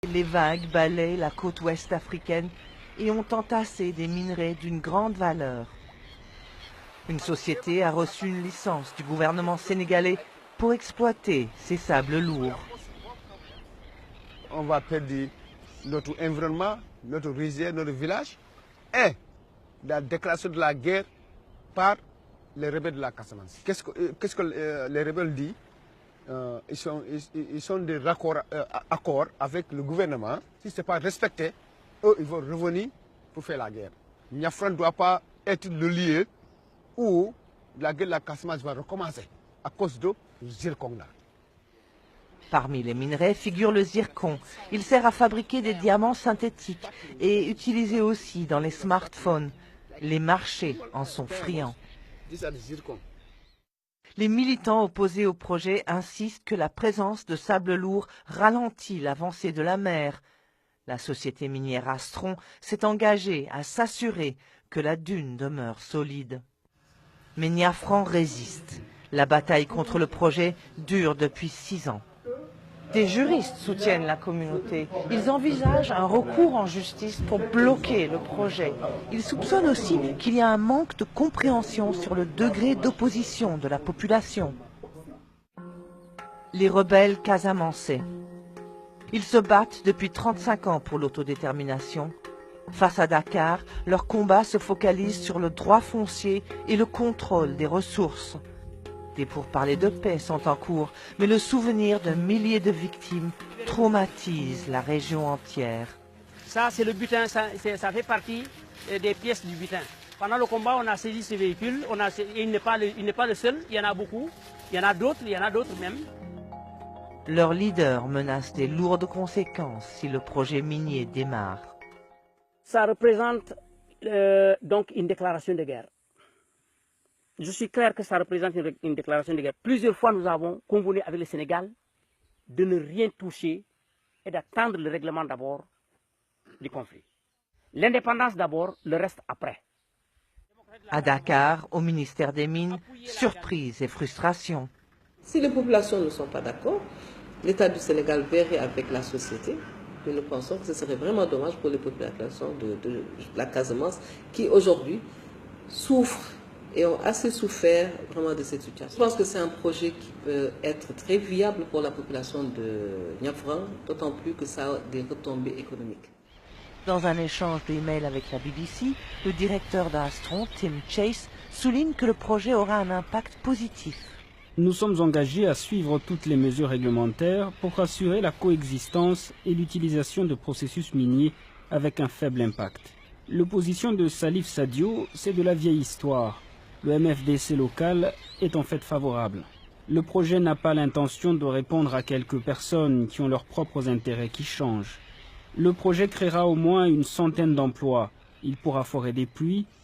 Les vagues balayent la côte ouest africaine et ont entassé des minerais d'une grande valeur. Une société a reçu une licence du gouvernement sénégalais pour exploiter ces sables lourds. On va perdre notre environnement, notre rizière, notre village et la déclaration de la guerre par les rebelles de la Casamance. Qu'est-ce que les rebelles disent? Ils sont des accords avec le gouvernement. Si ce n'est pas respecté, eux, ils vont revenir pour faire la guerre. Niafran ne doit pas être le lieu où la guerre de la Casamance va recommencer à cause de zircon. Parmi les minerais figure le zircon. Il sert à fabriquer des diamants synthétiques et utilisé aussi dans les smartphones. Les marchés en sont friands. Les militants opposés au projet insistent que la présence de sable lourd ralentit l'avancée de la mer. La société minière Astron s'est engagée à s'assurer que la dune demeure solide. Mais Niafran résiste. La bataille contre le projet dure depuis 6 ans. Des juristes soutiennent la communauté. Ils envisagent un recours en justice pour bloquer le projet. Ils soupçonnent aussi qu'il y a un manque de compréhension sur le degré d'opposition de la population. Les rebelles casamançais. Ils se battent depuis 35 ans pour l'autodétermination. Face à Dakar, leur combat se focalise sur le droit foncier et le contrôle des ressources. Des pourparlers de paix sont en cours, mais le souvenir de milliers de victimes traumatise la région entière. Ça, c'est le butin, ça fait partie des pièces du butin. Pendant le combat, on a saisi ces véhicules, il n'est pas le seul, il y en a beaucoup, il y en a d'autres même. Leur leader menace des lourdes conséquences si le projet minier démarre. Ça représente donc une déclaration de guerre. Je suis clair que ça représente une déclaration de guerre. Plusieurs fois, nous avons convenu avec le Sénégal de ne rien toucher et d'attendre le règlement d'abord du conflit. L'indépendance d'abord, le reste après. À Dakar, au ministère des Mines, surprise et frustration. Si les populations ne sont pas d'accord, l'État du Sénégal verrait avec la société. Nous pensons que ce serait vraiment dommage pour les populations de la Casamance qui aujourd'hui souffrent et ont assez souffert vraiment de cette situation. Je pense que c'est un projet qui peut être très viable pour la population de Niafran, d'autant plus que ça a des retombées économiques. Dans un échange d'emails avec la BBC, le directeur d'Astron, Tim Chase, souligne que le projet aura un impact positif. Nous sommes engagés à suivre toutes les mesures réglementaires pour assurer la coexistence et l'utilisation de processus miniers avec un faible impact. L'opposition de Salif Sadio, c'est de la vieille histoire. Le MFDC local est en fait favorable. Le projet n'a pas l'intention de répondre à quelques personnes qui ont leurs propres intérêts qui changent. Le projet créera au moins une centaine d'emplois. Il pourra forer des pluies